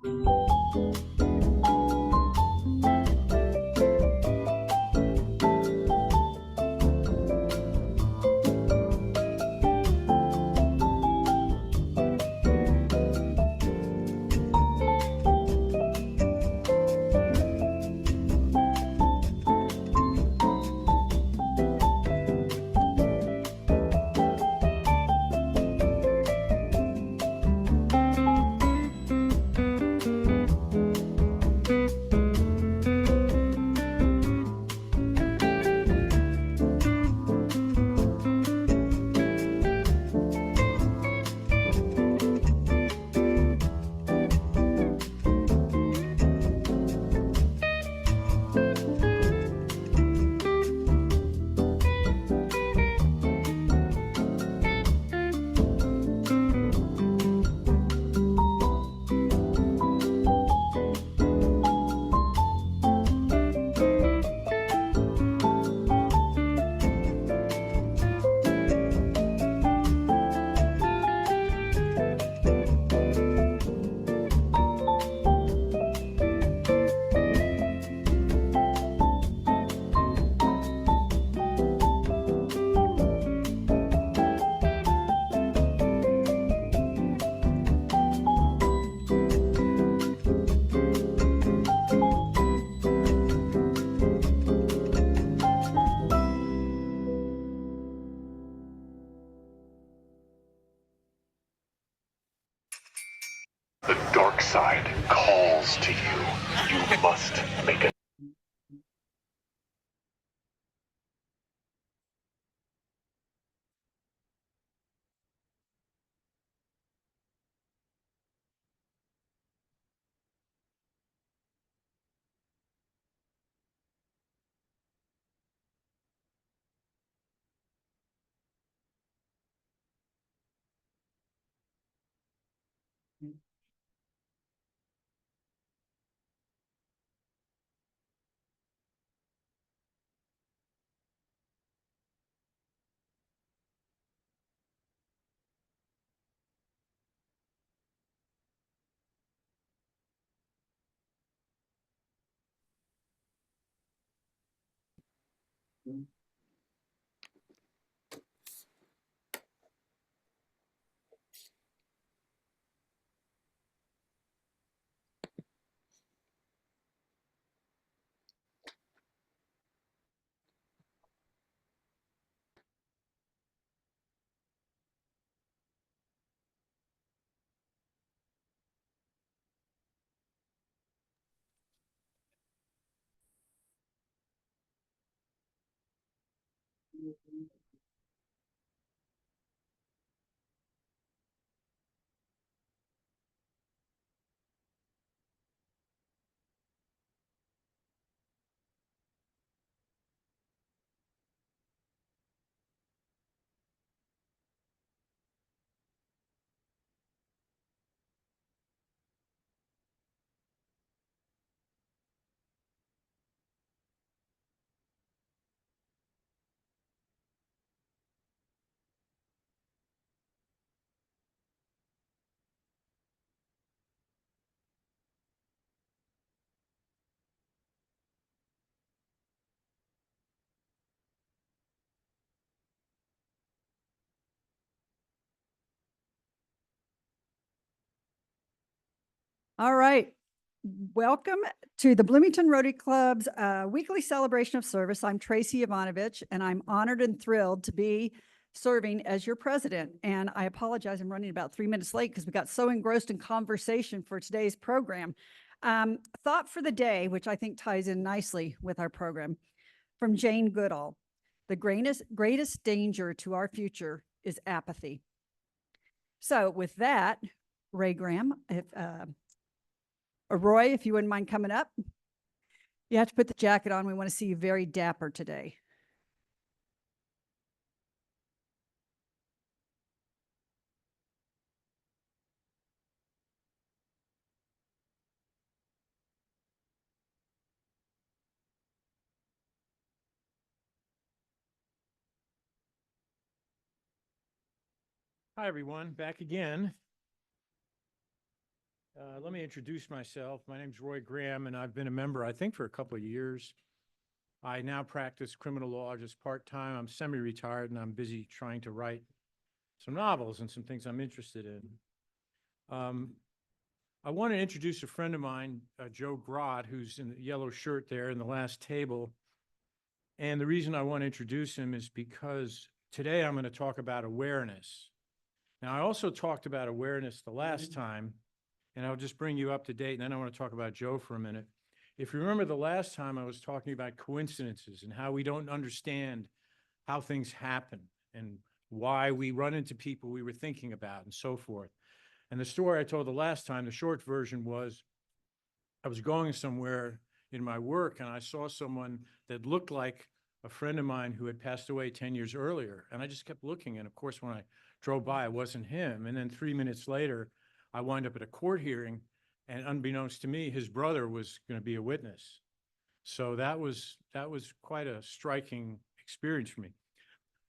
The dark side calls to you. You must make it. All right. Welcome to the Bloomington Rotary Club's weekly celebration of service. I'm Tracy Ivanovich, and I'm honored and thrilled to be serving as your president. And I apologize, I'm running about 3 minutes late because we got so engrossed in conversation for today's program. Thought for the day, which I think ties in nicely with our program, from Jane Goodall. The greatest danger to our future is apathy. So with that, Ray Graham, or Roy, if you wouldn't mind coming up. You have to put the jacket on. We want to see you very dapper today. Hi, everyone. Back again. Let me introduce myself. My name's Roy Graham, and I've been a member, I think, for a couple of years. I now practice criminal law just part-time. I'm semi-retired, and I'm busy trying to write some novels and some things I'm interested in. I want to introduce a friend of mine, Joe Grott, who's in the yellow shirt there in the last table. And the reason I want to introduce him is because today I'm going to talk about awareness. Now, I also talked about awareness the last time, and I'll just bring you up to date, and then I want to talk about Joe for a minute. If you remember the last time, I was talking about coincidences and how we don't understand how things happen and why we run into people we were thinking about and so forth. And the story I told the last time, the short version was, I was going somewhere in my work and I saw someone that looked like a friend of mine who had passed away 10 years earlier. And I just kept looking. And of course, when I drove by, it wasn't him. And then 3 minutes later, I wound up at a court hearing, and unbeknownst to me, his brother was going to be a witness. So that was quite a striking experience for me.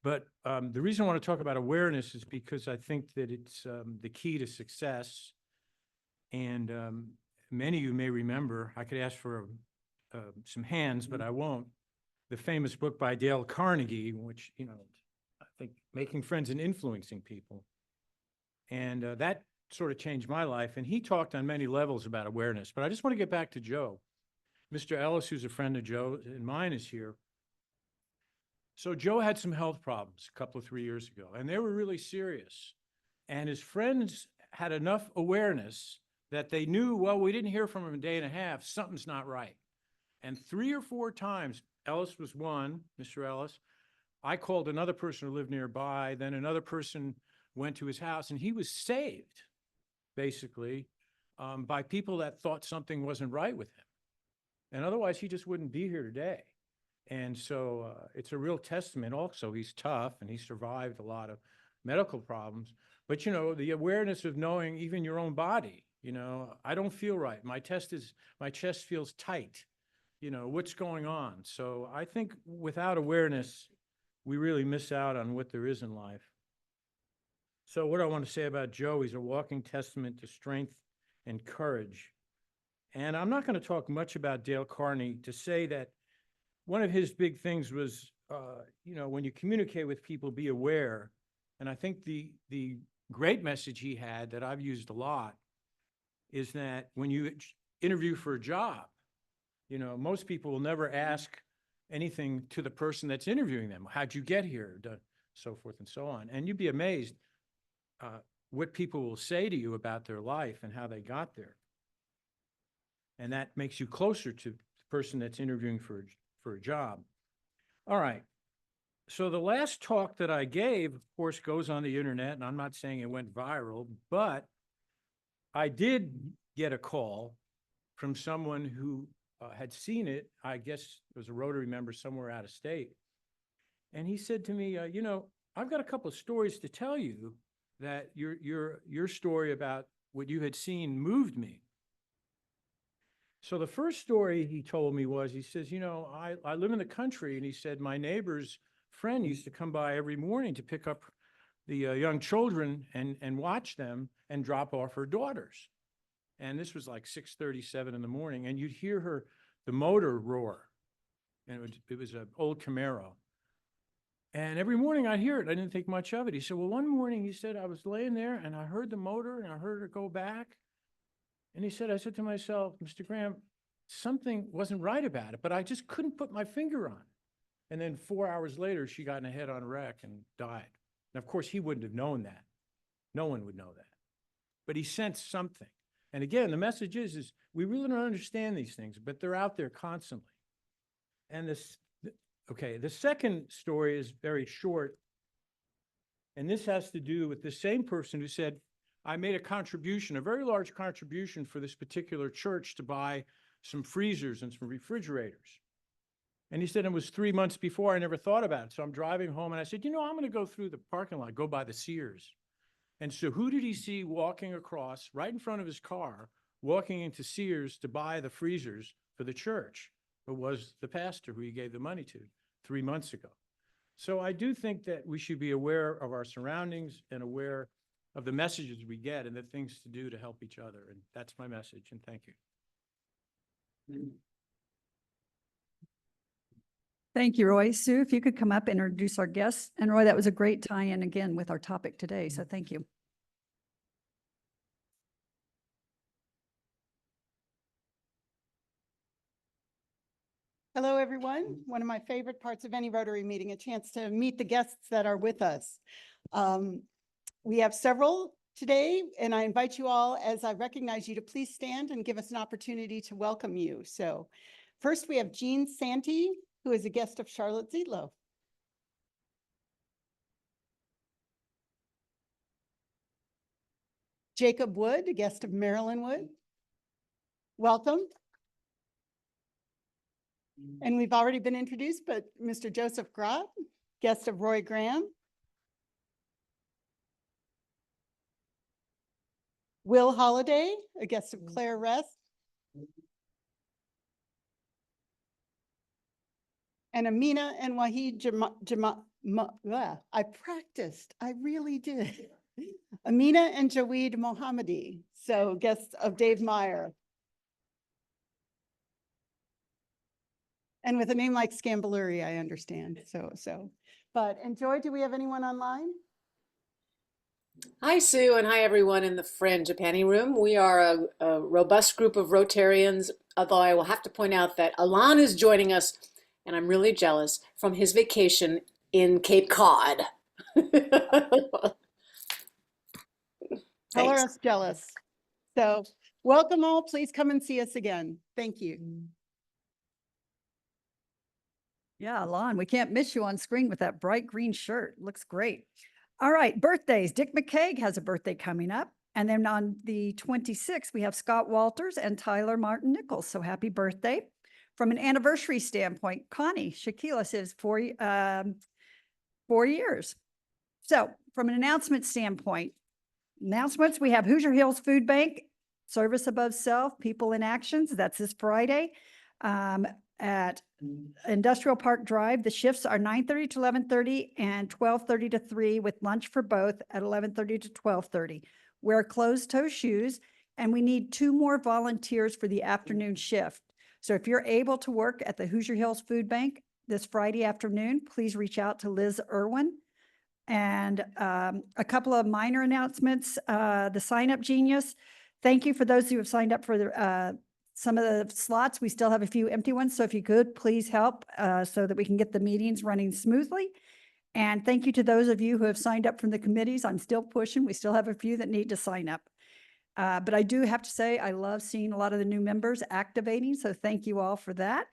But the reason I want to talk about awareness is because I think that it's the key to success. And many of you may remember, I could ask for some hands, but I won't, the famous book by Dale Carnegie, which, I think Making Friends and Influencing People. And that sort of changed my life. And he talked on many levels about awareness. But I just want to get back to Joe. Mr. Ellis, who's a friend of Joe and mine, is here. So Joe had some health problems a couple of 3 years ago, and they were really serious. And his friends had enough awareness that they knew, well, we didn't hear from him in a day and a half, something's not right. And 3 or 4 times, Ellis was one, Mr. Ellis, I called another person who lived nearby, then another person went to his house, and he was saved, basically, by people that thought something wasn't right with him. And otherwise, he just wouldn't be here today. And so it's a real testament also. He's tough, and he survived a lot of medical problems. But, the awareness of knowing even your own body, I don't feel right. My chest feels tight. What's going on? So I think without awareness, we really miss out on what there is in life. So what I want to say about Joe, he's a walking testament to strength and courage. And I'm not going to talk much about Dale Carnegie to say that one of his big things was, when you communicate with people, be aware. And I think the great message he had that I've used a lot is that when you interview for a job, most people will never ask anything to the person that's interviewing them. How'd you get here? So forth and so on. And you'd be amazed what people will say to you about their life and how they got there. And that makes you closer to the person that's interviewing for a job. All right. So the last talk that I gave, of course, goes on the internet, and I'm not saying it went viral, but I did get a call from someone who had seen it. I guess it was a Rotary member somewhere out of state. And he said to me, I've got a couple of stories to tell you that your story about what you had seen moved me. So the first story he told me was, he says, I live in the country, and he said, my neighbor's friend used to come by every morning to pick up the young children and watch them and drop off her daughters. And this was like 6:37 in the morning, and you'd hear the motor roar. And it was an old Camaro. And every morning I'd hear it. I didn't think much of it. He said, well, one morning, he said, I was laying there and I heard the motor and I heard her go back. And he said, I said to myself, Mr. Graham, something wasn't right about it, but I just couldn't put my finger on it. And then 4 hours later, she got in a head-on wreck and died. And of course, he wouldn't have known that. No one would know that. But he sensed something. And again, the message is we really don't understand these things, but they're out there constantly. And the second story is very short. And this has to do with the same person who said, I made a contribution, a very large contribution for this particular church to buy some freezers and some refrigerators. And he said it was 3 months before. I never thought about it. So I'm driving home and I said, I'm going to go through the parking lot, go by the Sears. And so who did he see walking across right in front of his car, walking into Sears to buy the freezers for the church? It was the pastor who he gave the money to 3 months ago. So I do think that we should be aware of our surroundings and aware of the messages we get and the things to do to help each other. And that's my message, and thank you. Thank you, Roy. Sue, if you could come up and introduce our guests. And Roy, that was a great tie-in again with our topic today, so thank you. Hello, everyone. One of my favorite parts of any Rotary meeting, a chance to meet the guests that are with us. We have several today, and I invite you all, as I recognize you, to please stand and give us an opportunity to welcome you. So first, we have Jean Santee, who is a guest of Charlotte Zietlow. Jacob Wood, a guest of Marilyn Wood. Welcome. And we've already been introduced, but Mr. Joseph Grott, guest of Roy Graham. Will Holliday, a guest of Claire Rest. And Amina and Wahid I practiced, I really did. Amina and Jaweed Mohammadi, so guests of Dave Meyer. And with a name like Scambaluri, I understand, but enjoy, do we have anyone online? Hi, Sue, and hi, everyone in the Frangipani room. We are a robust group of Rotarians, although I will have to point out that Alon is joining us, and I'm really jealous, from his vacation in Cape Cod. Color Thanks. us jealous. So welcome all, please come and see us again. Thank you. Yeah, Lon, we can't miss you on screen with that bright green shirt. Looks great. All right, birthdays. Dick McCaig has a birthday coming up. And then on the 26th, we have Scott Walters and Tyler Martin Nichols. So happy birthday. From an anniversary standpoint, Connie Shaquila says 4 years. So from an announcement standpoint, announcements, we have Hoosier Hills Food Bank, Service Above Self, People in Actions. That's this Friday at Industrial Park Drive. The shifts are 9:30 to 11:30 and 12:30 to 3 with lunch for both at 11:30 to 12:30. Wear closed-toe shoes, and we need 2 more volunteers for the afternoon shift. So if you're able to work at the Hoosier Hills Food Bank this Friday afternoon, please reach out to Liz Irwin. And a couple of minor announcements. The Sign Up Genius. Thank you for those who have signed up for some of the slots. We still have a few empty ones. So if you could, please help so that we can get the meetings running smoothly. And thank you to those of you who have signed up from the committees. I'm still pushing. We still have a few that need to sign up. But I do have to say, I love seeing a lot of the new members activating. So thank you all for that.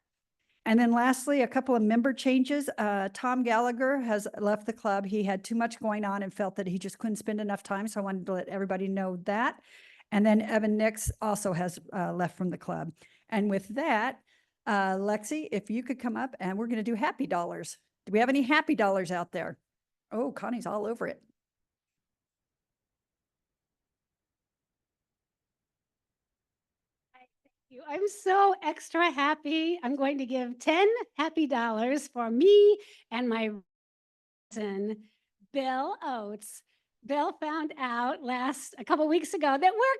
And then lastly, a couple of member changes. Tom Gallagher has left the club. He had too much going on and felt that he just couldn't spend enough time. So I wanted to let everybody know that. And then Evan Nix also has left from the club. And with that, Lexi, if you could come up, and we're going to do happy dollars. Do we have any happy dollars out there? Oh, Connie's all over it. I'm so extra happy. I'm going to give 10 happy dollars for me and my cousin, Bill Oates. Bill found out a couple weeks ago that we're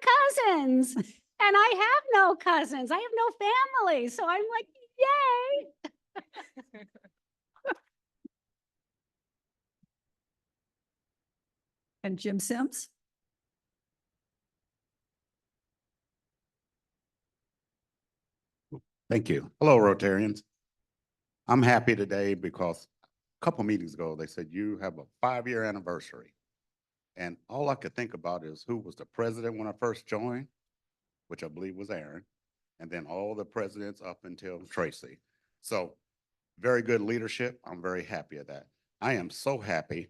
cousins, and I have no cousins. I have no family. So I'm like, yay. And Jim Sims? Thank you. Hello, Rotarians. I'm happy today because a couple meetings ago, they said you have a 5-year anniversary. And all I could think about is who was the president when I first joined, which I believe was Aaron, and then all the presidents up until Tracy. So very good leadership. I'm very happy at that. I am so happy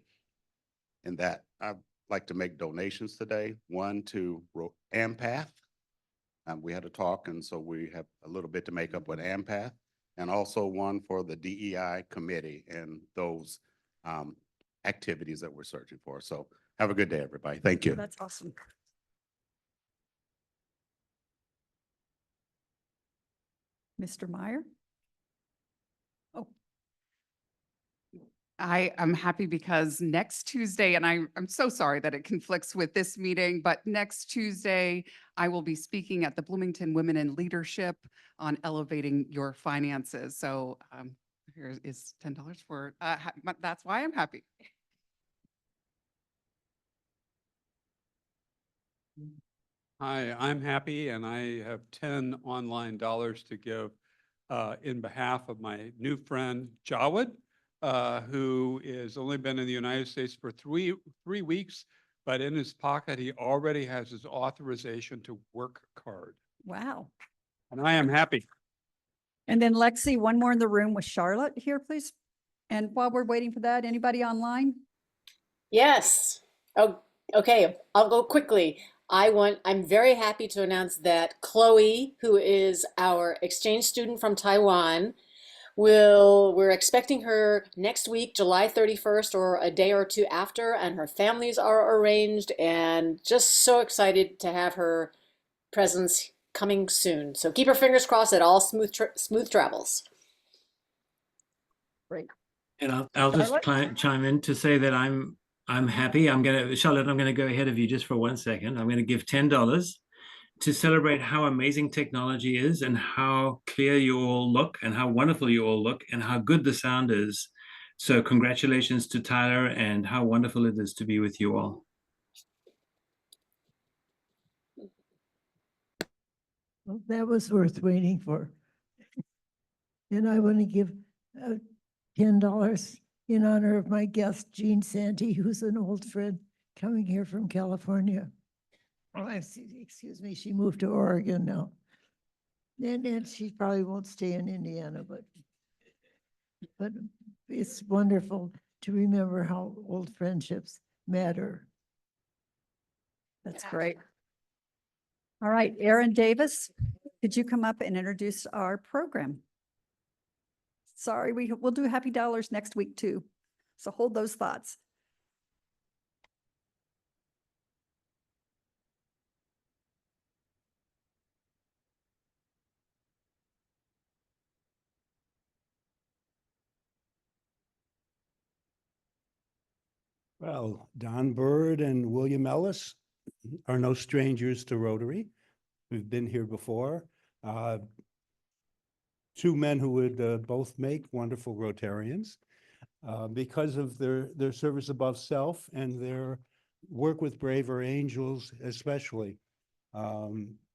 in that I'd like to make donations today. One to AMPATH. We had a talk, and so we have a little bit to make up with AMPATH, and also one for the DEI committee and those activities that we're searching for. So have a good day, everybody. Thank you. That's awesome. Mr. Meyer? Oh. I am happy because next Tuesday, and I'm so sorry that it conflicts with this meeting, but next Tuesday, I will be speaking at the Bloomington Women in Leadership on elevating your finances. So here is $10 for, that's why I'm happy. Hi, I'm happy and I have 10 online dollars to give in behalf of my new friend Jawed, who has only been in the United States for three weeks, but in his pocket, he already has his authorization to work card. Wow. And I am happy. And then Lexi, one more in the room with Charlotte here, please. And while we're waiting for that, anybody online? Yes. Oh, okay. I'll go quickly. I'm very happy to announce that Chloe, who is our exchange student from Taiwan, we're expecting her next week, July 31st, or a day or two after, and her families are arranged, and just so excited to have her presence coming soon. So keep her fingers crossed that all smooth travels. Great. And I'll just chime in to say that I'm happy. Charlotte, I'm gonna go ahead of you just for 1 second. I'm gonna give $10 to celebrate how amazing technology is and how clear you all look and how wonderful you all look and how good the sound is. So congratulations to Tyler and how wonderful it is to be with you all. Well, that was worth waiting for. And I want to give $10 in honor of my guest, Jean Santee, who's an old friend coming here from California. Oh, excuse me, she moved to Oregon now. And she probably won't stay in Indiana, but it's wonderful to remember how old friendships matter. That's great. All right, Aaron Davis, could you come up and introduce our program? Sorry, we'll do Happy Dollars next week too. So hold those thoughts. Well, Don Byrd and William Ellis are no strangers to Rotary. We've been here before. Two men who would both make wonderful Rotarians because of their service above self and their work with Braver Angels especially,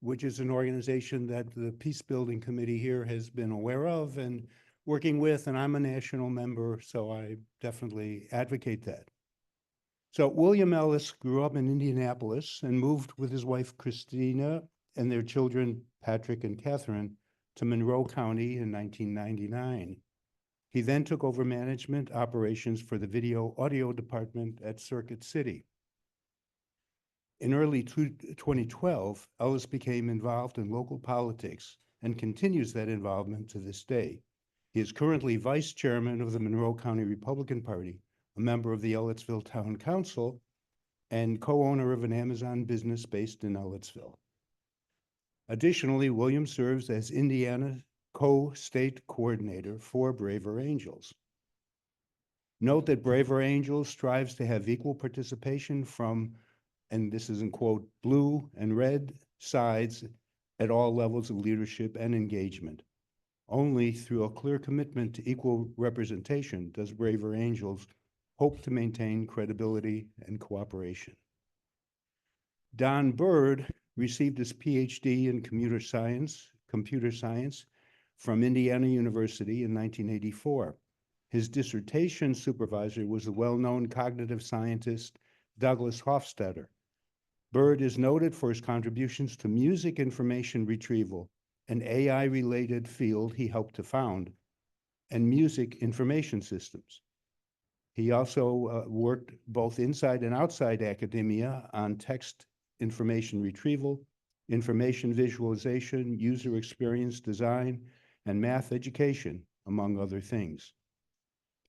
which is an organization that the Peace Building Committee here has been aware of and working with, and I'm a national member, so I definitely advocate that. So William Ellis grew up in Indianapolis and moved with his wife Christina and their children Patrick and Catherine to Monroe County in 1999. He then took over management operations for the video audio department at Circuit City. In early 2012, Ellis became involved in local politics and continues that involvement to this day. He is currently vice chairman of the Monroe County Republican Party, a member of the Ellettsville Town Council, and co-owner of an Amazon business based in Ellettsville. Additionally, William serves as Indiana co-state coordinator for Braver Angels. Note that Braver Angels strives to have equal participation from, and this is in quote, blue and red sides at all levels of leadership and engagement. Only through a clear commitment to equal representation does Braver Angels hope to maintain credibility and cooperation. Don Byrd received his PhD in computer science from Indiana University in 1984. His dissertation supervisor was the well-known cognitive scientist Douglas Hofstadter. Byrd is noted for his contributions to music information retrieval, an AI-related field he helped to found, and music information systems. He also worked both inside and outside academia on text information retrieval, information visualization, user experience design, and math education, among other things.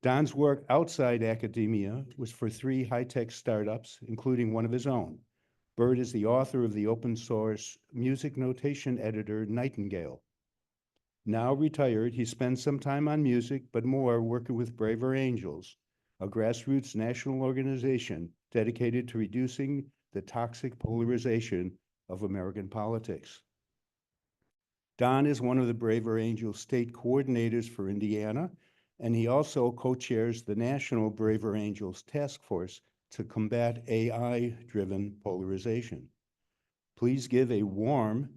Don's work outside academia was for 3 high-tech startups, including one of his own. Byrd is the author of the open source music notation editor Nightingale. Now retired, he spends some time on music, but more working with Braver Angels, a grassroots national organization dedicated to reducing the toxic polarization of American politics. Don is one of the Braver Angels state coordinators for Indiana, and he also co-chairs the National Braver Angels Task Force to combat AI-driven polarization. Please give a warm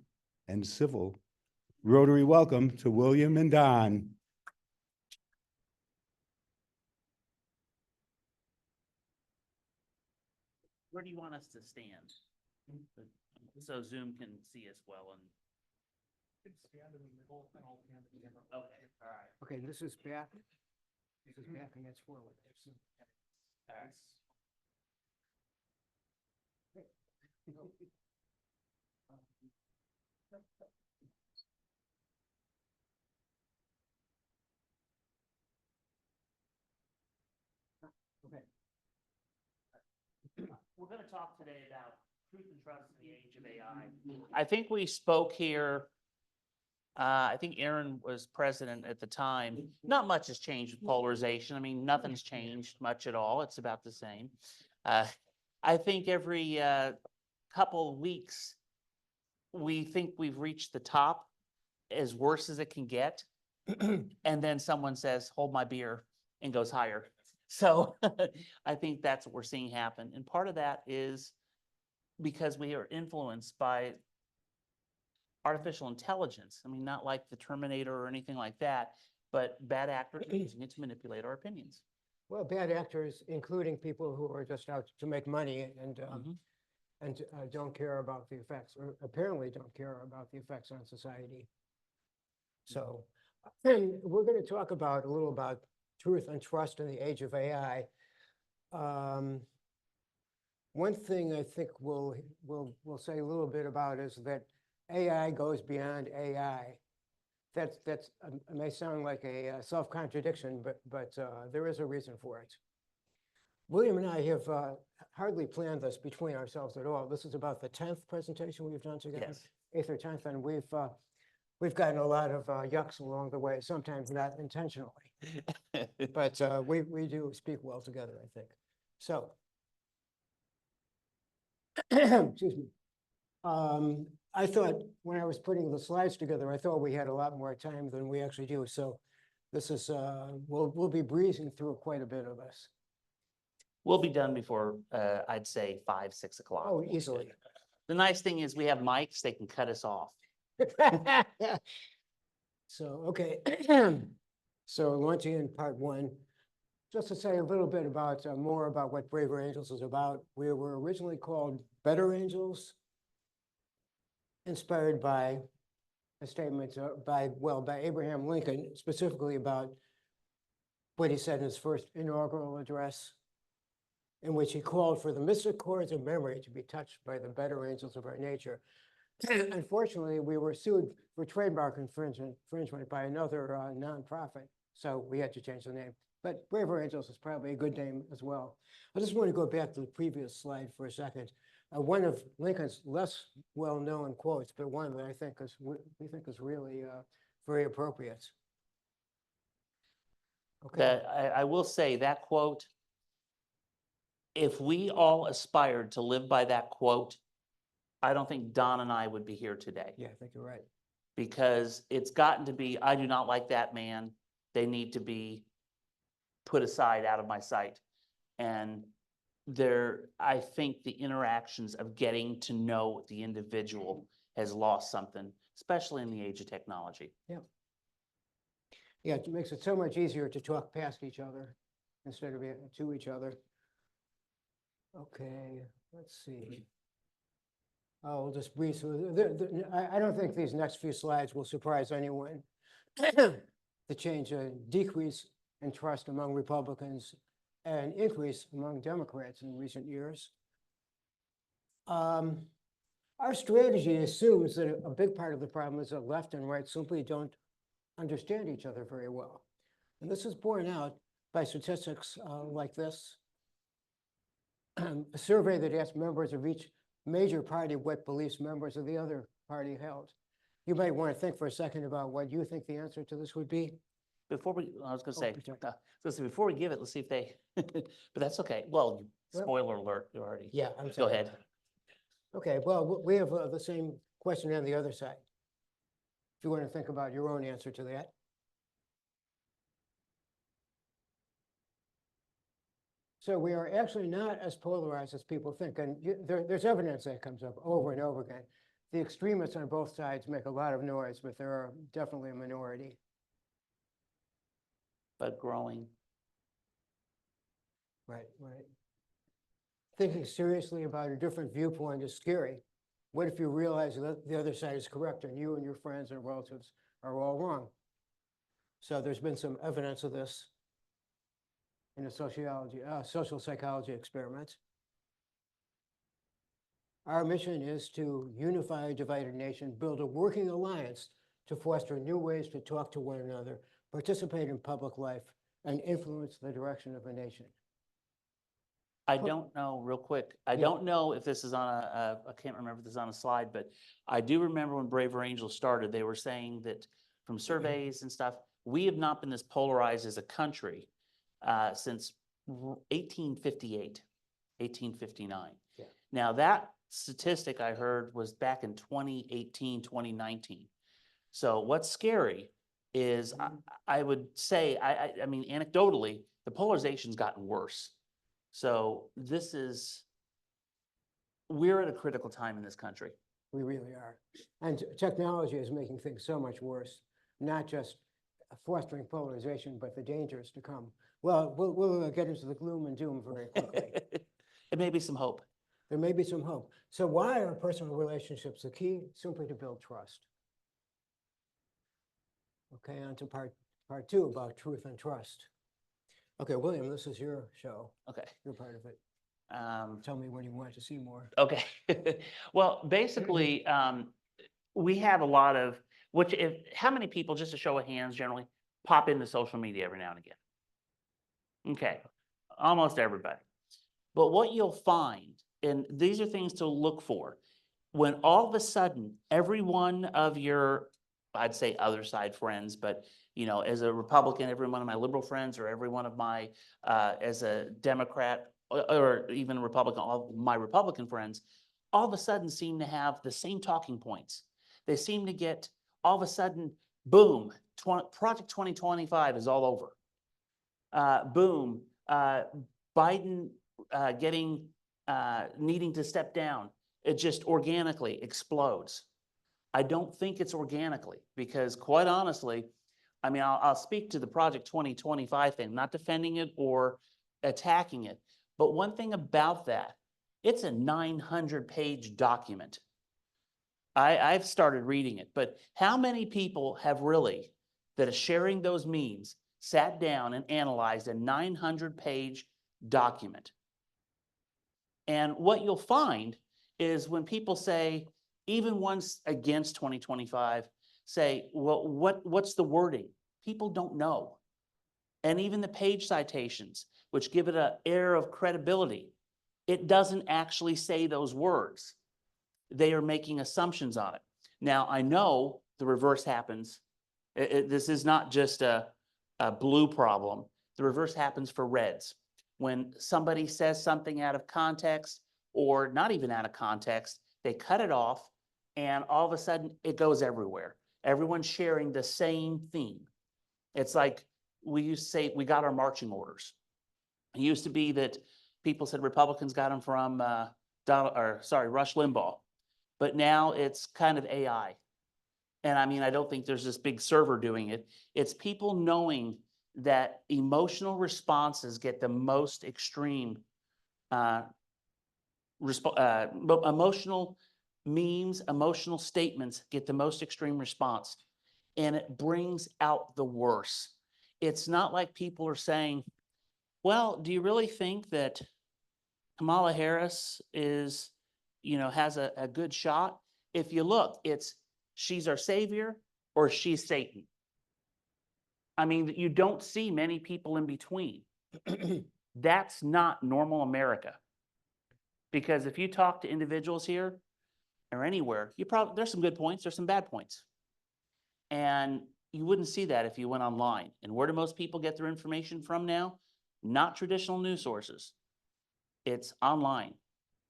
and civil Rotary welcome to William and Don. Where do you want us to stand? So Zoom can see us well and. Okay, all right. Okay, this is back. This is back and that's forward. All right. Okay. We're going to talk today about truth and trust in the age of AI. I think we spoke here. I think Aaron was president at the time. Not much has changed with polarization. I mean, nothing's changed much at all. It's about the same. I think every couple of weeks, we think we've reached the top, as worse as it can get. And then someone says, hold my beer, and goes higher. So I think that's what we're seeing happen. And part of that is because we are influenced by artificial intelligence. I mean, not like the Terminator or anything like that, but bad actors are using it to manipulate our opinions. Well, bad actors, including people who are just out to make money and don't care about the effects, or apparently don't care about the effects on society. So we're going to talk about a little about truth and trust in the age of AI. One thing I think we'll say a little bit about is that AI goes beyond AI. That's may sound like a self-contradiction, but there is a reason for it. William and I have hardly planned this between ourselves at all. This is about the 10th presentation we've done together, Yes. 8th or 10th, and we've gotten a lot of yucks along the way, sometimes not intentionally. But we do speak well together, I think. So, excuse me. I thought when I was putting the slides together, I thought we had a lot more time than we actually do. So this is, we'll be breezing through quite a bit of this. We'll be done before, I'd say 5, 6 o'clock. Oh, easily. The nice thing is we have mics, they can cut us off. So, okay. So launching part one, just to say a little bit about, more about what Braver Angels is about. We were originally called Better Angels, inspired by a statement by Abraham Lincoln, specifically about what he said in his first inaugural address, in which he called for the mystic chords of memory to be touched by the better angels of our nature. Unfortunately, we were sued for trademark infringement by another nonprofit, so we had to change the name. But Braver Angels is probably a good name as well. I just want to go back to the previous slide for a second. One of Lincoln's less well-known quotes, but one that I think we think is really very appropriate. Okay. I will say that quote, if we all aspired to live by that quote, I don't think Don and I would be here today. Yeah, I think you're right. Because it's gotten to be, I do not like that man. They need to be put aside, out of my sight. And I think the interactions of getting to know the individual has lost something, especially in the age of technology. Yeah. Yeah, it makes it so much easier to talk past each other instead of to each other. Okay, let's see. I'll just breeze through. I don't think these next few slides will surprise anyone. The change, a decrease in trust among Republicans and increase among Democrats in recent years. Our strategy assumes that a big part of the problem is that left and right simply don't understand each other very well. And this is borne out by statistics like this. A survey that asked members of each major party what beliefs members of the other party held. You might want to think for a second about what you think the answer to this would be. Before we, I was gonna Oh, say, sorry. before we give it, let's see if they, but that's okay. Well, Well- spoiler alert, you already. Yeah, I'm Go sorry. ahead. Okay, well, we have the same question on the other side. If you want to think about your own answer to that. So we are actually not as polarized as people think, and there's evidence that comes up over and over again. The extremists on both sides make a lot of noise, but there are definitely a minority. But growing. Right, right. Thinking seriously about a different viewpoint is scary. What if you realize that the other side is correct and you and your friends and relatives are all wrong? So there's been some evidence of this in the social psychology experiments. Our mission is to unify a divided nation, build a working alliance to foster new ways to talk to one another, participate in public life, and influence the direction of a nation. I don't know, real quick, I don't know if this is on I can't remember if this is on a slide, but I do remember when Braver Angels started, they were saying that from surveys and stuff, we have not been this polarized as a country since 1858, 1859. Yeah. Now that statistic I heard was back in 2018, 2019. So what's scary is I would say, I mean, anecdotally, the polarization's gotten worse. So we're at a critical time in this country. We really are. And technology is making things so much worse, not just fostering polarization, but the dangers to come. Well, we'll get into the gloom and doom very quickly. It may be some hope. There may be some hope. So why are personal relationships the key? Simply to build trust. Okay, on to part two about truth and trust. Okay, William, this is your show. Okay. You're part of it. Tell me when you want to see more. Okay. Well, basically, we have a lot of, how many people, just a show of hands generally, pop into social media every now and again? Okay, almost everybody. But what you'll find, and these are things to look for, when all of a sudden, every one of your, I'd say other side friends, but you know, as a Republican, every one of my liberal friends, or every one of my, as a Democrat, or even Republican, all my Republican friends, all of a sudden seem to have the same talking points. They seem to get, all of a sudden, boom, Project 2025 is all over. Boom, Biden needing to step down. It just organically explodes. I don't think it's organically, because quite honestly, I mean, I'll speak to the Project 2025 thing, not defending it or attacking it. But one thing about that, it's a 900-page document. I've started reading it, but how many people have really, that are sharing those memes, sat down and analyzed a 900-page document? And what you'll find is when people say, even ones against 2025, say, well, what's the wording? People don't know. And even the page citations, which give it an air of credibility, it doesn't actually say those words. They are making assumptions on it. Now, I know the reverse happens. This is not just a blue problem. The reverse happens for reds. When somebody says something out of context, or not even out of context, they cut it off, and all of a sudden it goes everywhere. Everyone's sharing the same theme. It's like we used to say, we got our marching orders. It used to be that people said Republicans got them from Rush Limbaugh, but now it's kind of AI. And I mean, I don't think there's this big server doing it. It's people knowing that emotional responses get the most extreme, emotional memes, emotional statements get the most extreme response, and it brings out the worst. It's not like people are saying, well, do you really think that Kamala Harris is, has a good shot? If you look, it's she's our savior or she's Satan. I mean, you don't see many people in between. That's not normal America. Because if you talk to individuals here or anywhere, there's some good points, there's some bad points. And You wouldn't see that if you went online. And where do most people get their information from now? Not traditional news sources. It's online.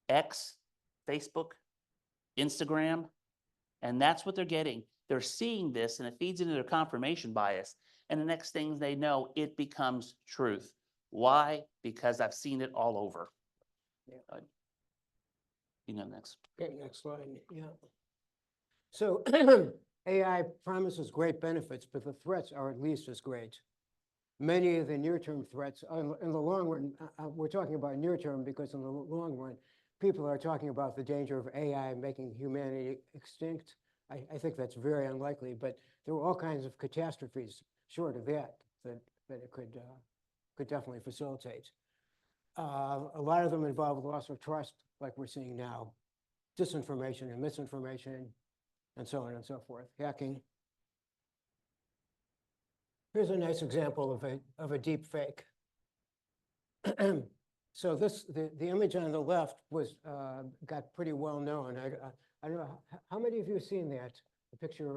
X, Facebook, Instagram, and that's what they're getting. They're seeing this and it feeds into their confirmation bias. And the next thing they know, it becomes truth. Why? Because I've seen it all over. Yeah. Next. Okay, next slide, yeah. So AI promises great benefits, but the threats are at least as great. Many of the near-term threats, in the long run, we're talking about near-term because in the long run, people are talking about the danger of AI making humanity extinct. I think that's very unlikely, but there are all kinds of catastrophes short of that it could definitely facilitate. A lot of them involve loss of trust, like we're seeing now, disinformation and misinformation, and so on and so forth, hacking. Here's a nice example of a deep fake. So the image on the left got pretty well known. I don't know, how many of you have seen that? The picture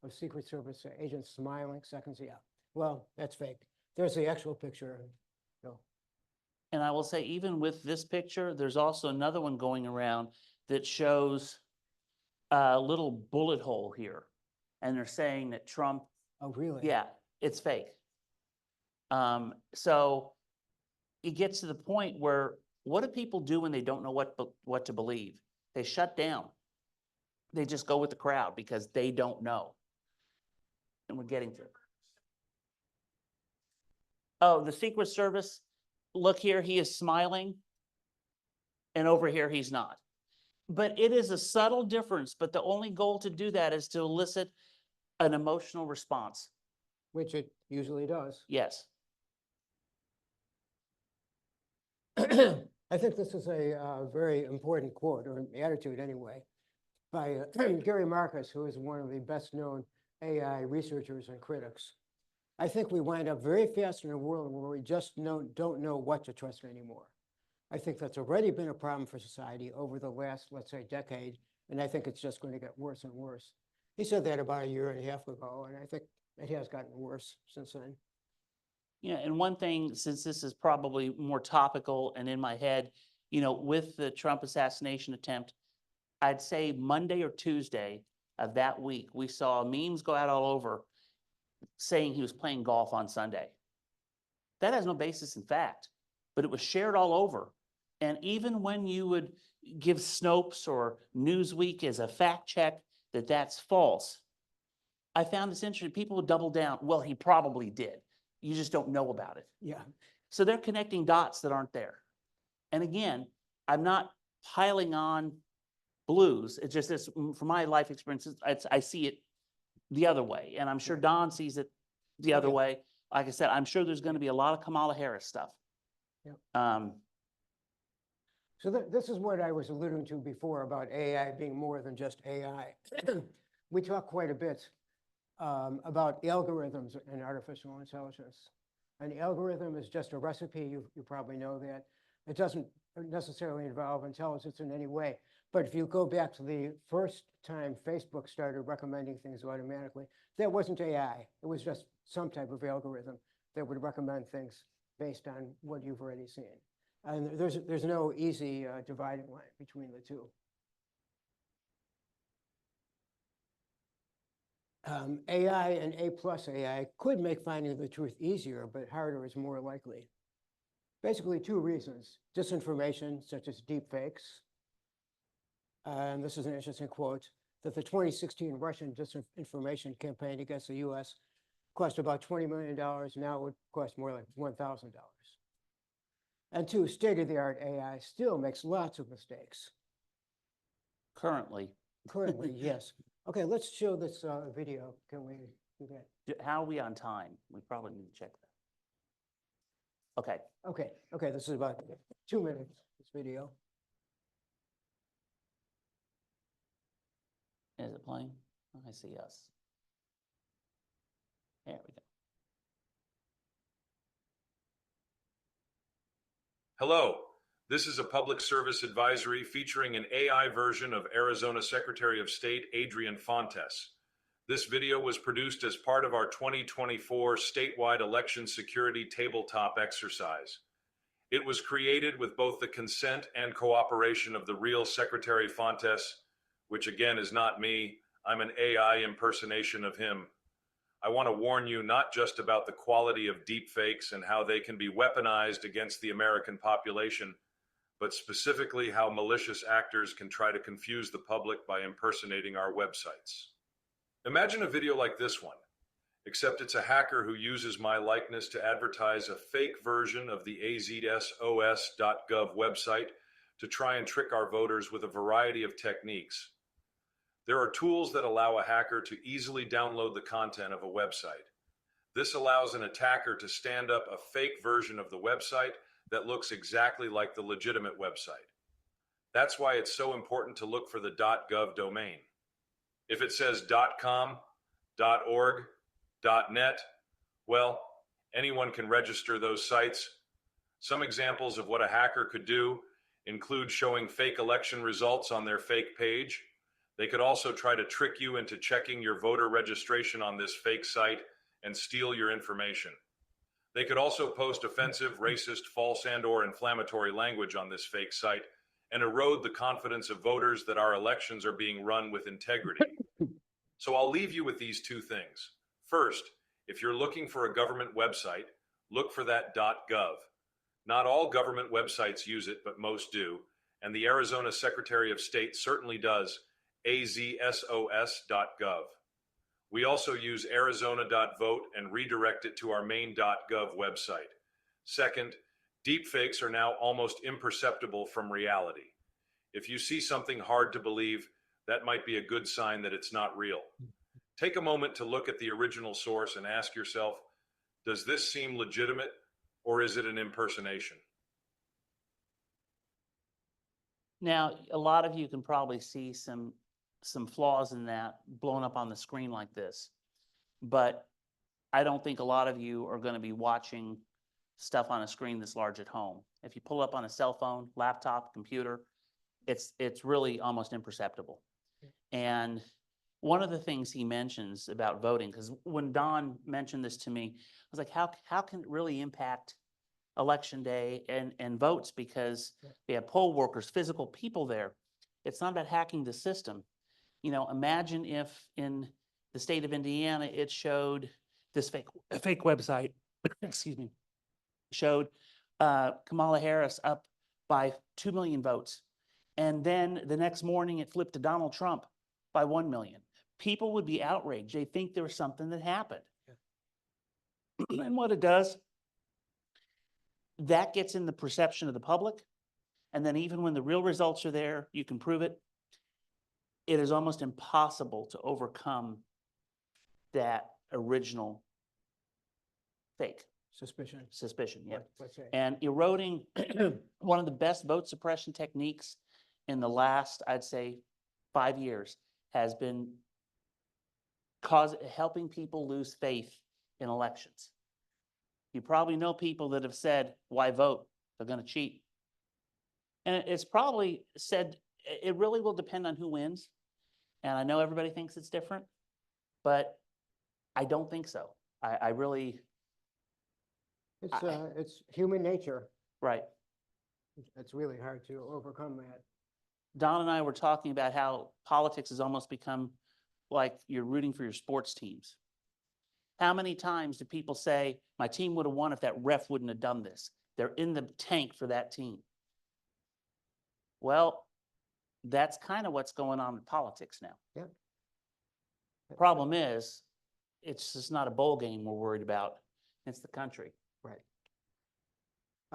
of Secret Service agents smiling seconds, yeah. Well, that's fake. There's the actual picture. No. And I will say, even with this picture, there's also another one going around that shows a little bullet hole here. And they're saying that Trump, Oh, really? yeah, it's fake. So it gets to the point where, what do people do when they don't know what to believe? They shut down. They just go with the crowd because they don't know. And we're getting to it. Oh, the Secret Service, look here, he is smiling. And over here, he's not. But it is a subtle difference, but the only goal to do that is to elicit an emotional response. Which it usually does. Yes. I think this is a very important quote, or attitude anyway, by Gary Marcus, who is one of the best known AI researchers and critics. I think we wind up very fast in a world where we just don't know what to trust anymore. I think that's already been a problem for society over the last, let's say, decade, and I think it's just going to get worse and worse. He said that about a year and a half ago, and I think it has gotten worse since then. Yeah, and one thing, since this is probably more topical and in my head, with the Trump assassination attempt, I'd say Monday or Tuesday of that week, we saw memes go out all over saying he was playing golf on Sunday. That has no basis in fact, but it was shared all over. And even when you would give Snopes or Newsweek as a fact check that that's false, I found this interesting. People would double down. Well, he probably did. You just don't know about it. Yeah. So they're connecting dots that aren't there. And again, I'm not piling on blues. It's just this, from my life experiences, I see it the other way. And I'm sure Don sees it the other way. Like I said, I'm sure there's going to be a lot of Kamala Harris stuff. Yep. So this is what I was alluding to before about AI being more than just AI. We talk quite a bit about algorithms and artificial intelligence. An algorithm is just a recipe, you probably know that. It doesn't necessarily involve intelligence in any way. But if you go back to the first time Facebook started recommending things automatically, that wasn't AI. It was just some type of algorithm that would recommend things based on what you've already seen. And there's no easy dividing line between the two. AI and A+ AI could make finding the truth easier, but harder is more likely. Basically, two reasons: disinformation, such as deepfakes. And this is an interesting quote, that the 2016 Russian disinformation campaign against the US cost about $20 million. Now it would cost more like $1,000. And two, state-of-the-art AI still makes lots of mistakes. Currently. Currently, yes. Okay, let's show this video. Can we do that? How are we on time? We probably need to check that. Okay. Okay, this is about 2 minutes, this video. Is it playing? Oh, I see us. There we go. Hello, this is a public service advisory featuring an AI version of Arizona Secretary of State Adrian Fontes. This video was produced as part of our 2024 statewide election security tabletop exercise. It was created with both the consent and cooperation of the real Secretary Fontes, which again is not me. I'm an AI impersonation of him. I want to warn you not just about the quality of deepfakes and how they can be weaponized against the American population, but specifically how malicious actors can try to confuse the public by impersonating our websites. Imagine a video like this one, except it's a hacker who uses my likeness to advertise a fake version of the azsos.gov website to try and trick our voters with a variety of techniques. There are tools that allow a hacker to easily download the content of a website. This allows an attacker to stand up a fake version of the website that looks exactly like the legitimate website. That's why it's so important to look for the .gov domain. If it says .com, .org, .net, well, anyone can register those sites. Some examples of what a hacker could do include showing fake election results on their fake page. They could also try to trick you into checking your voter registration on this fake site and steal your information. They could also post offensive, racist, false, and/or inflammatory language on this fake site and erode the confidence of voters that our elections are being run with integrity. So I'll leave you with these two things. First, if you're looking for a government website, look for that .gov. Not all government websites use it, but most do, and the Arizona Secretary of State certainly does, azsos.gov. We also use arizona.vote and redirect it to our main .gov website. Second, deepfakes are now almost imperceptible from reality. If you see something hard to believe, that might be a good sign that it's not real. Take a moment to look at the original source and ask yourself, does this seem legitimate or is it an impersonation? Now, a lot of you can probably see some flaws in that blown up on the screen like this, but I don't think a lot of you are going to be watching stuff on a screen this large at home. If you pull up on a cell phone, laptop, computer, it's really almost imperceptible. And one of the things he mentions about voting, because when Don mentioned this to me, I was like, how can it really impact election day and votes? Because we have poll workers, physical people there. It's not about hacking the system. You know, imagine if in the state of Indiana, it showed this fake website, excuse me, showed Kamala Harris up by 2 million votes. And then the next morning it flipped to Donald Trump by 1 million. People would be outraged. They think there was something that happened. Yeah. And what it does, that gets in the perception of the public. And then even when the real results are there, you can prove it. It is almost impossible to overcome that original fake. Suspicion, yeah. And eroding one of the best vote suppression techniques in the last, I'd say, 5 years has been helping people lose faith in elections. You probably know people that have said, why vote? They're going to cheat. And it's probably said, it really will depend on who wins. And I know everybody thinks it's different, but I don't think so. I really... It's human nature. Right. It's really hard to overcome that. Don and I were talking about how politics has almost become like you're rooting for your sports teams. How many times do people say, my team would have won if that ref wouldn't have done this? They're in the tank for that team. Well, that's kind of what's going on in politics now. Yeah. The problem is, it's just not a bowl game we're worried about. It's the country. Right.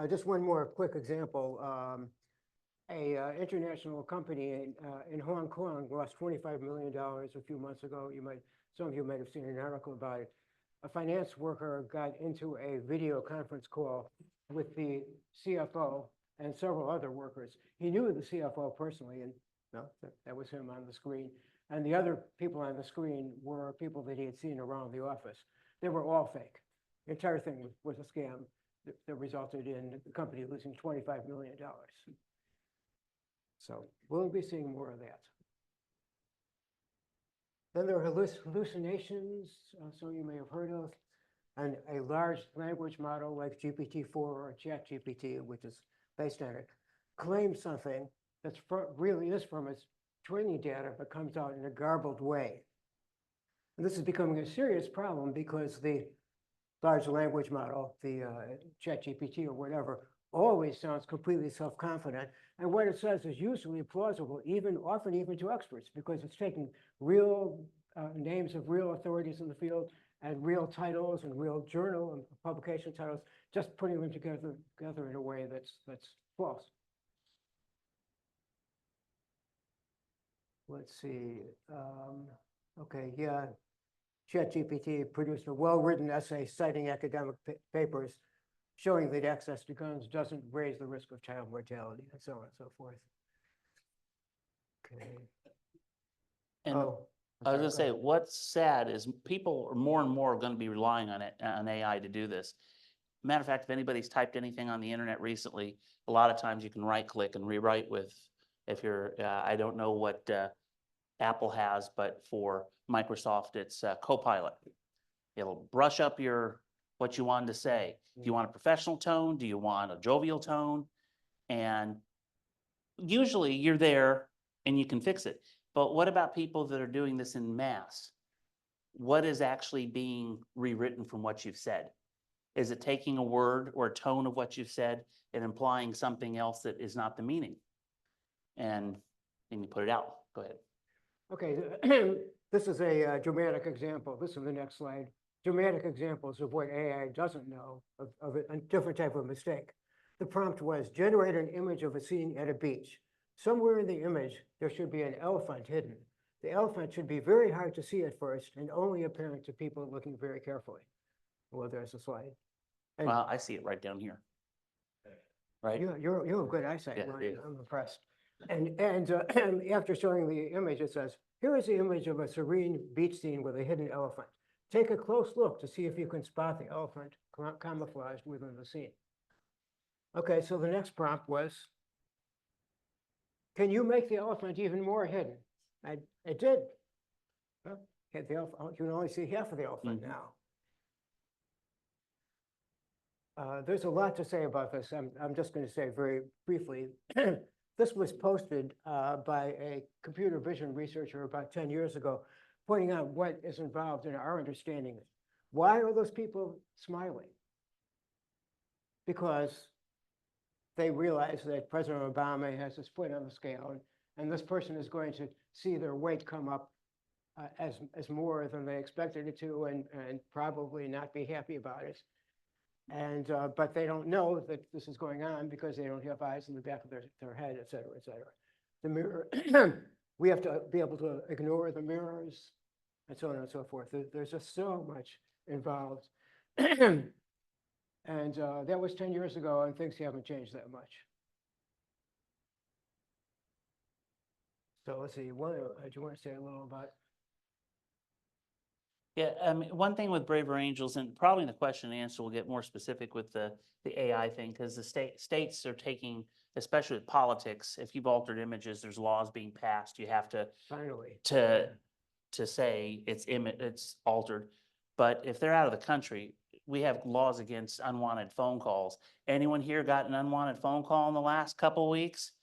Just one more quick example. A international company in Hong Kong lost $25 million a few months ago. Some of you might have seen an article about it. A finance worker got into a video conference call with the CFO and several other workers. He knew the CFO personally, and that was him on the screen. And the other people on the screen were people that he had seen around the office. They were all fake. The entire thing was a scam that resulted in the company losing $25 million. So we'll be seeing more of that. Then there are hallucinations, some you may have heard of, and a large language model like GPT-4 or ChatGPT, which is based on it, claims something that's really is from its training data, but comes out in a garbled way. And this is becoming a serious problem because the large language model, the ChatGPT or whatever, always sounds completely self-confident. And what it says is usually plausible, often even to experts, because it's taking real names of real authorities in the field and real titles and real journal and publication titles, just putting them together in a way that's false. Let's see. Okay, yeah. ChatGPT produced a well-written essay citing academic papers showing that access to guns doesn't raise the risk of child mortality and so on and so forth. Okay. And Oh, I was I'm gonna sorry, say, go ahead. what's sad is people are more and more gonna be relying on it, on AI to do this. Matter of fact, if anybody's typed anything on the internet recently, a lot of times you can right-click and rewrite with, if you're, I don't know what Apple has, but for Microsoft, it's Copilot. It'll brush up what you wanted to say. Do you want a professional tone? Do you want a jovial tone? And usually you're there and you can fix it. But what about people that are doing this in mass? What is actually being rewritten from what you've said? Is it taking a word or a tone of what you've said and implying something else that is not the meaning? And then you put it out. Go ahead. Okay, this is a dramatic example. This is the next slide. Dramatic examples of what AI doesn't know of a different type of mistake. The prompt was generate an image of a scene at a beach. Somewhere in the image, there should be an elephant hidden. The elephant should be very hard to see at first and only apparent to people looking very carefully. Well, there's a slide. And Well, I see it right down here. Right? you have good eyesight, Yeah, Ronnie. yeah. I'm impressed. And after showing the image, it says, here is the image of a serene beach scene with a hidden elephant. Take a close look to see if you can spot the elephant camouflaged within the scene. Okay, so the next prompt was, can you make the elephant even more hidden? I did. Well, the elephant, you can only see half of the elephant now. There's a lot to say about this. I'm just going to say very briefly. This was posted by a computer vision researcher about 10 years ago, pointing out what is involved in our understanding. Why are those people smiling? Because they realize that President Obama has his foot on the scale, and this person is going to see their weight come up as more than they expected it to, and probably not be happy about it. And but they don't know that this is going on because they don't have eyes in the back of their head, et cetera, et cetera. The mirror, we have to be able to ignore the mirrors and so on and so forth. There's just so much involved. And that was 10 years ago, and things haven't changed that much. So let's see, do you want to say a little about? Yeah, I mean, one thing with Braver Angels, and probably in the question and answer, we'll get more specific with the AI thing, because the states are taking, especially with politics, if you've altered images, there's laws being passed. You have to Finally. to say it's altered. But if they're out of the country, we have laws against unwanted phone calls. Anyone here got an unwanted phone call in the last couple of weeks?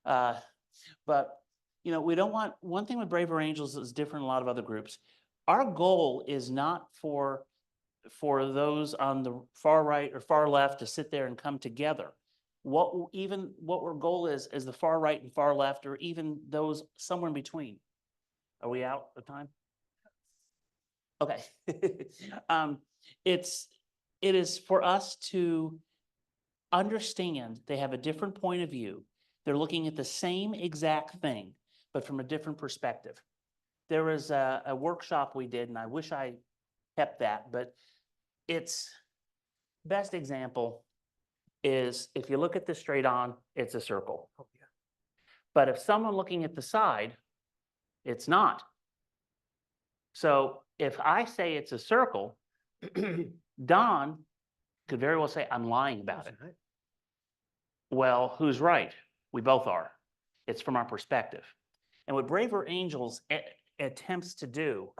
But you know, we don't want, one thing with Braver Angels is different than a lot of other groups. Our goal is not for those on the far right or far left to sit there and come together. What our goal is the far right and far left, or even those somewhere in between. Are we out of time? Okay. It is for us to understand they have a different point of view. They're looking at the same exact thing, but from a different perspective. There was a workshop we did, and I wish I kept that, but its best example is if you look at this straight on, it's a circle. Oh, yeah. But if someone looking at the side, it's not. So if I say it's a circle, Don could very well say, I'm lying about it. Right. Well, who's right? We both are. It's from our perspective. And with Braver Angels, attempts to do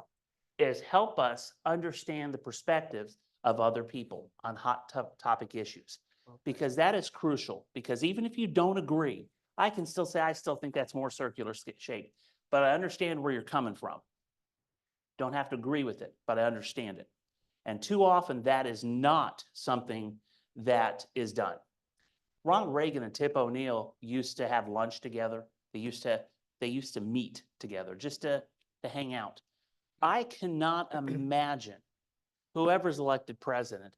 is help us understand the perspectives of other people on hot topic issues. Because that is crucial, because even if you don't agree, I can still say, I still think that's more circular shape, but I understand where you're coming from. Don't have to agree with it, but I understand it. And too often that is not something that is done. Ronald Reagan and Tip O'Neill used to have lunch together. They used to meet together just to hang out. I cannot imagine whoever's elected president,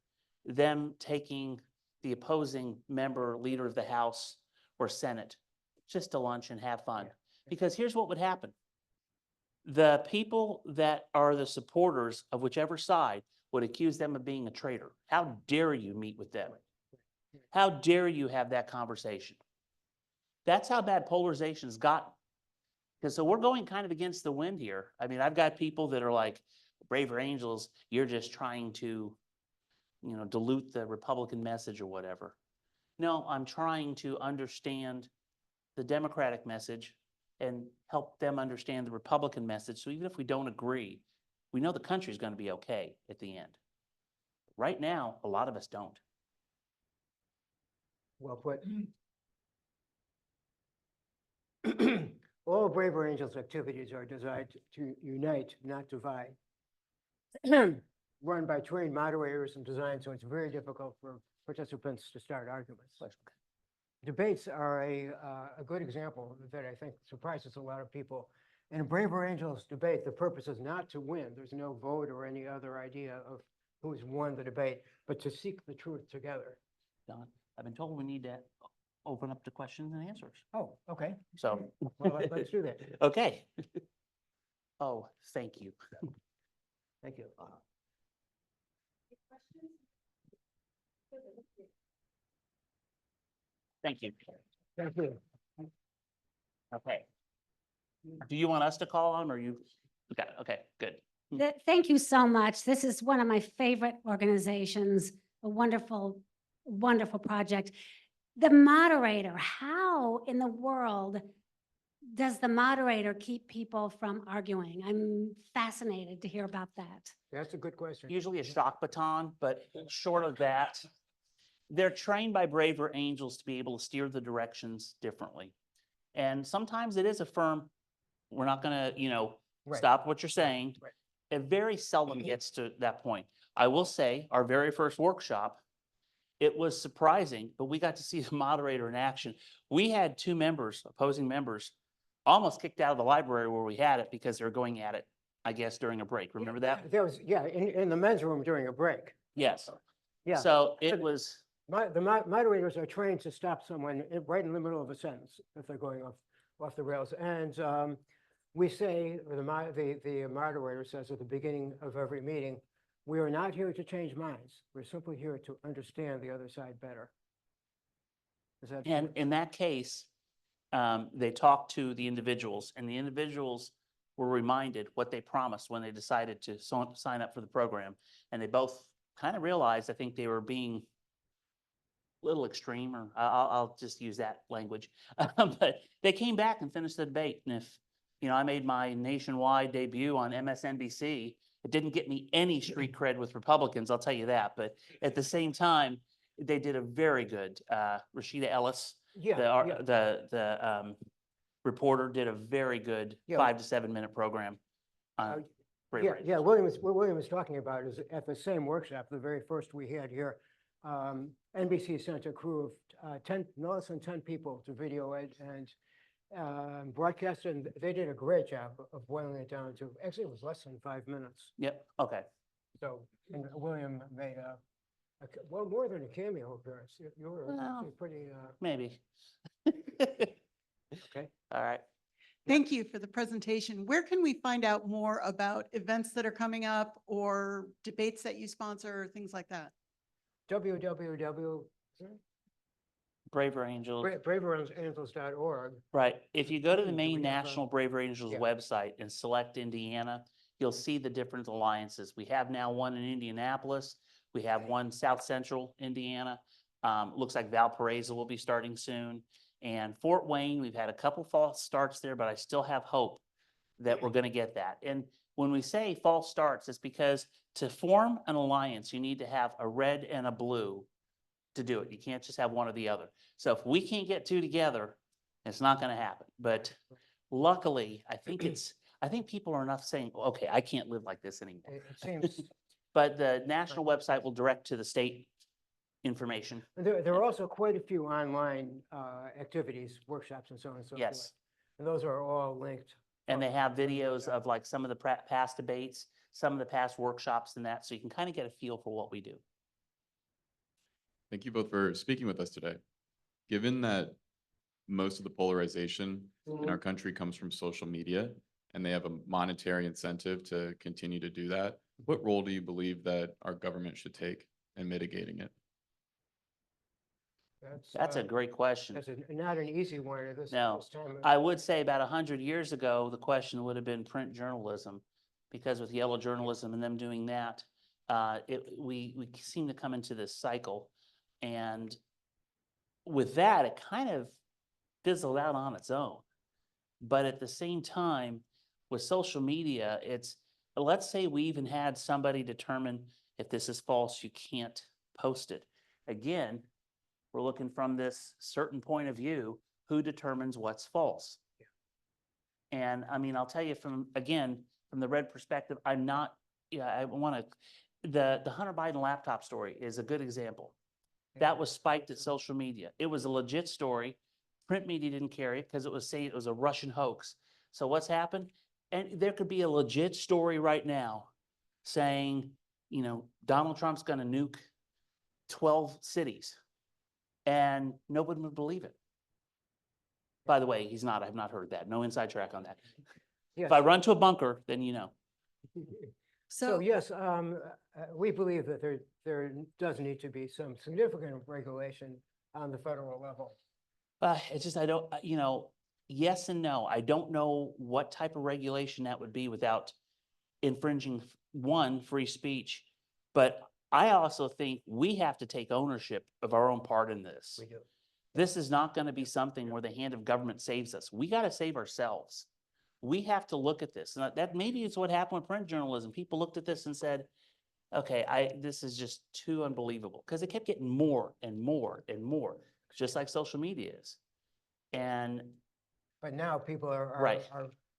them taking the opposing member, leader of the House or Senate, just to lunch and have fun. Because here's what would happen. The people that are the supporters of whichever side would accuse them of being a traitor. How dare you meet with them? How dare you have that conversation? That's how bad polarization has gotten. Because so we're going kind of against the wind here. I mean, I've got people that are like, Braver Angels, you're just trying to, dilute the Republican message or whatever. No, I'm trying to understand the Democratic message and help them understand the Republican message. So even if we don't agree, we know the country's going to be okay at the end. Right now, a lot of us don't. Well put. All Braver Angels activities are designed to unite, not divide. Run by trained moderators and designed so it's very difficult for participants to start arguments. Debates are a good example that I think surprises a lot of people. In a Braver Angels debate, the purpose is not to win. There's no vote or any other idea of who's won the debate, but to seek the truth together. Don, I've been told we need to open up to questions and answers. Oh, okay. So Well, let's do that. Okay. Oh, thank you. Thank you. Thank you. Thank you. Okay. Do you want us to call on or you? Got it. Okay, good. Thank you so much. This is one of my favorite organizations, a wonderful, wonderful project. The moderator, how in the world does the moderator keep people from arguing? I'm fascinated to hear about that. That's a good question. Usually a shock baton, but short of that, they're trained by Braver Angels to be able to steer the directions differently. And sometimes it is a firm, we're not gonna, Right. stop what you're saying. Right. It very seldom gets to that point. I will say, our very first workshop, it was surprising, but we got to see the moderator in action. We had two members, opposing members, almost kicked out of the library where we had it because they were going at it, I guess, during a break. Remember that? There was, in the men's room during a break. Yes. Yeah. So it was, The moderators are trained to stop someone right in the middle of a sentence if they're going off the rails. And we say, or the moderator says at the beginning of every meeting, we are not here to change minds. We're simply here to understand the other side better. Is that and in that case, they talked to the individuals, and the individuals were reminded what they promised when they decided to sign up for the program. And they both kind of realized, I think they were being a little extreme, or I'll just use that language. But they came back and finished the debate. And if, I made my nationwide debut on MSNBC, it didn't get me any street cred with Republicans, I'll tell you that. But at the same time, they did a very good, Rashida Ellis, the reporter, did a very good 5 to 7 minute program. What William was talking about is at the same workshop, the very first we had here, NBC sent a crew of no less than 10 people to video it and broadcast it, and they did a great job of boiling it down to, actually it was less than 5 minutes. Yep, okay. So, and William made well, more than a cameo appearance. You were pretty. Maybe. Okay. All right. Thank you for the presentation. Where can we find out more about events that are coming up or debates that you sponsor or things like that? Braver Angels. braverangels.org. Right. If you go to the Do main we have, National Braver Angels website and select Indiana, you'll see the different alliances. We have now one in Indianapolis. We have one South Central Indiana. Looks like Valparaiso will be starting soon. And Fort Wayne, we've had a couple false starts there, but I still have hope that we're going to get that. And when we say false starts, it's because to form an alliance, you need to have a red and a blue to do it. You can't just have one or the other. So if we can't get two together, it's not going to happen. But luckily, I think people are enough saying, okay, I can't live like this anymore. It seems, But the national website will direct to the state information. there are also quite a few online activities, workshops and so on and so forth. Yes. And those are all linked. And they have videos of like some of the past debates, some of the past workshops and that, so you can kind of get a feel for what we do. Thank you both for speaking with us today. Given that most of the polarization in our country comes from social media, and they have a monetary incentive to continue to do that, what role do you believe that our government should take in mitigating it? That's a great question. That's not an easy one at this No, time. I would say about 100 years ago, the question would have been print journalism, because with yellow journalism and them doing that, we seem to come into this cycle. And with that, it kind of fizzled out on its own. But at the same time, with social media, let's say we even had somebody determine if this is false, you can't post it. Again, we're looking from this certain point of view, who determines what's false? And I mean, I'll tell you from the red perspective, I want to, the Hunter Biden laptop story is a good example. That was spiked at social media. It was a legit story. Print media didn't carry it because it was saying it was a Russian hoax. So what's happened? And there could be a legit story right now saying, Donald Trump's going to nuke 12 cities. And nobody would believe it. By the way, he's not. I've not heard that. No inside track on that. Yes. If I run to a bunker, then you know. So yes, we believe that there does need to be some significant regulation on the federal level. It's just, I don't, yes and no. I don't know what type of regulation that would be without infringing, one, free speech. But I also think we have to take ownership of our own part in this. We do. This is not going to be something where the hand of government saves us. We got to save ourselves. We have to look at this. And that maybe it's what happened with print journalism. People looked at this and said, okay, this is just too unbelievable, because it kept getting more and more and more, just like social media is. But now people are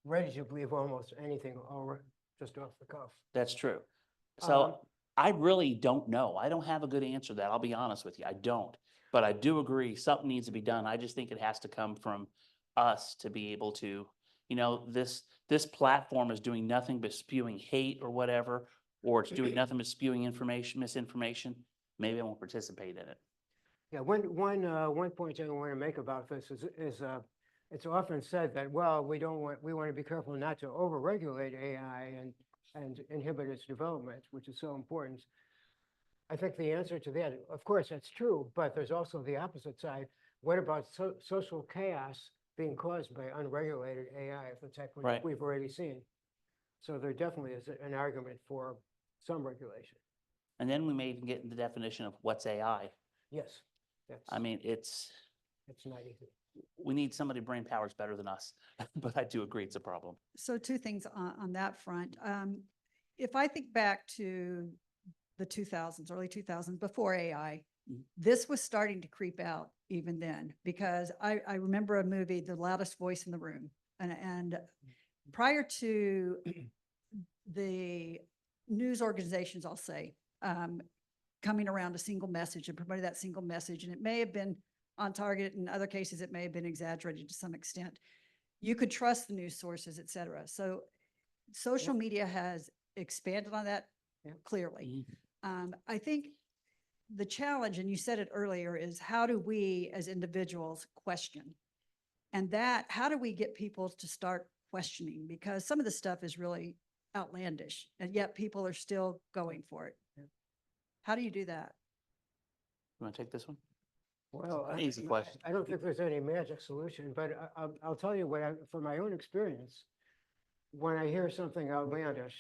ready to believe almost anything just off the cuff. That's true. So I really don't know. I don't have a good answer to that. I'll be honest with you. I don't. But I do agree something needs to be done. I just think it has to come from us to be able to, this platform is doing nothing but spewing hate or whatever, or it's doing nothing but spewing misinformation. Maybe I won't participate in it. Yeah, one point I want to make about this is it's often said that, well, we want to be careful not to overregulate AI and inhibit its development, which is so important. I think the answer to that, of course, that's true, but there's also the opposite side. What about social chaos being caused by unregulated AI of the type we've already seen? So there definitely is an argument for some regulation. And then we may even get into the definition of what's AI. Yes. I mean, it's not easy. We need somebody brain powers better than us, but I do agree it's a problem. So two things on that front. If I think back to the 2000s, early 2000s, before AI, this was starting to creep out even then, because I remember a movie, The Loudest Voice in the Room. And prior to the news organizations, I'll say, coming around a single message and promoting that single message, and it may have been on target. In other cases, it may have been exaggerated to some extent. You could trust the news sources, et cetera. So social media has expanded on that clearly. I think the challenge, and you said it earlier, is how do we as individuals question? And how do we get people to start questioning? Because some of the stuff is really outlandish, and yet people are still going for it. How do you do that? You want to take this one? Well, easy question. I don't think there's any magic solution, but I'll tell you from my own experience, when I hear something outlandish,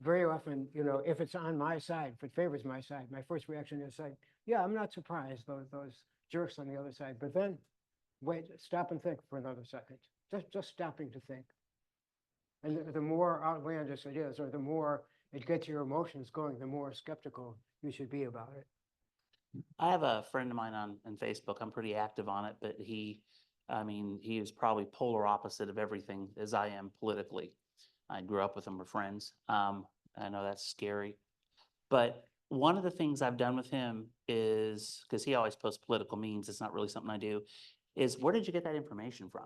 very often, if it's on my side, if it favors my side, my first reaction is like, yeah, I'm not surprised those jerks on the other side. But then wait, stop and think for another second. Just stopping to think. And the more outlandish it is, or the more it gets your emotions going, the more skeptical you should be about it. I have a friend of mine on Facebook. I'm pretty active on it, but he is probably polar opposite of everything as I am politically. I grew up with him, we're friends. I know that's scary. But one of the things I've done with him is, because he always posts political memes, it's not really something I do, is where did you get that information from?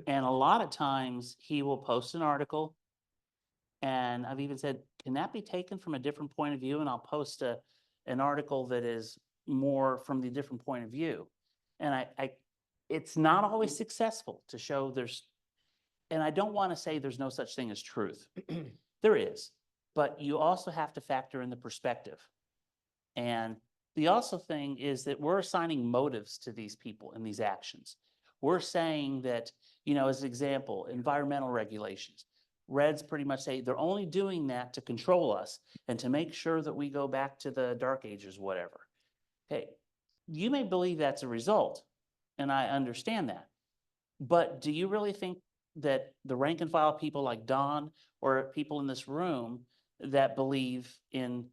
And a lot of times he will post an article, and I've even said, can that be taken from a different point of view? And I'll post an article that is more from the different point of view. And it's not always successful to show and I don't want to say there's no such thing as truth. There is, but you also have to factor in the perspective. And the also thing is that we're assigning motives to these people in these actions. We're saying that, as an example, environmental regulations. Reds pretty much say they're only doing that to control us and to make sure that we go back to the dark ages, whatever. Okay, you may believe that's a result, and I understand that. But do you really think that the rank and file people like Don or people in this room that believe in,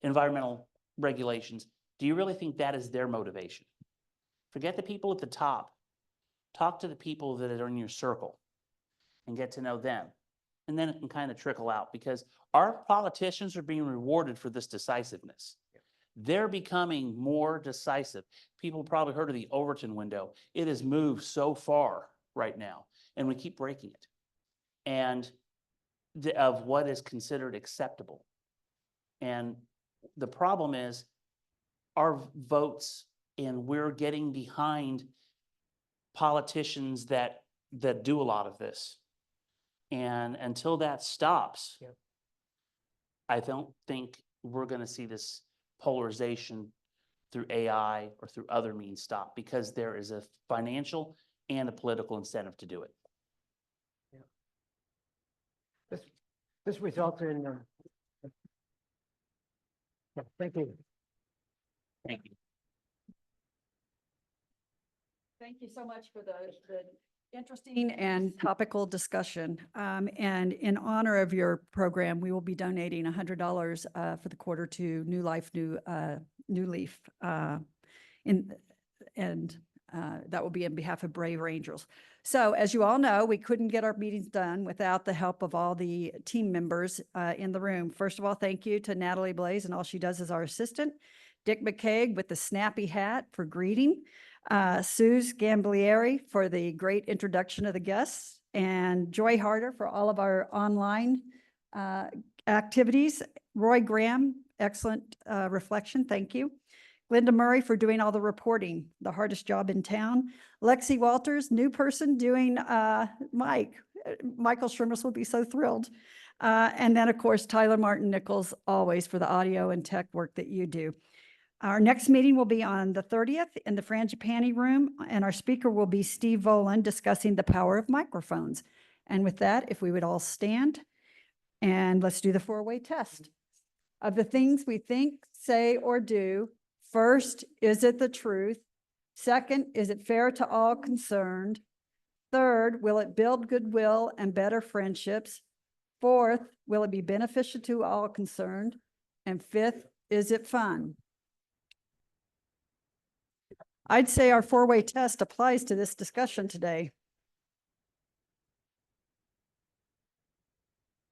environmental regulations, do you really think that is their motivation? Forget the people at the top. Talk to the people that are in your circle and get to know them. And then it can kind of trickle out, because our politicians are being rewarded for this decisiveness. They're becoming more decisive. People probably heard of the Overton window. It has moved so far right now, and we keep breaking it. And of what is considered acceptable. And the problem is our votes, and we're getting behind politicians that do a lot of this. And until that stops, I don't think we're going to see this polarization through AI or through other means stop, because there is a financial and a political incentive to do it. This results in, thank you. Thank you. Thank you so much for the interesting and topical discussion. And in honor of your program, we will be donating $100 for the quarter to New Life, New Leaf. That will be on behalf of Brave Angels. So as you all know, we couldn't get our meetings done without the help of all the team members in the room. First of all, thank you to Natalie Blaze and all she does as our assistant. Dick McCaig with the snappy hat for greeting. Suze Gamblieri for the great introduction of the guests. And Joy Harder for all of our online activities. Roy Graham, excellent reflection. Thank you. Linda Murray for doing all the reporting, the hardest job in town. Lexi Walters, new person doing Michael Schrimers will be so thrilled. And then, of course, Tyler Martin Nichols, always for the audio and tech work that you do. Our next meeting will be on the 30th in the Frangipani room, and our speaker will be Steve Volan discussing the power of microphones. And with that, if we would all stand, and let's do the four-way test. Of the things we think, say, or do, first, is it the truth? Second, is it fair to all concerned? Third, will it build goodwill and better friendships? Fourth, will it be beneficial to all concerned? And fifth, is it fun? I'd say our four-way test applies to this discussion today.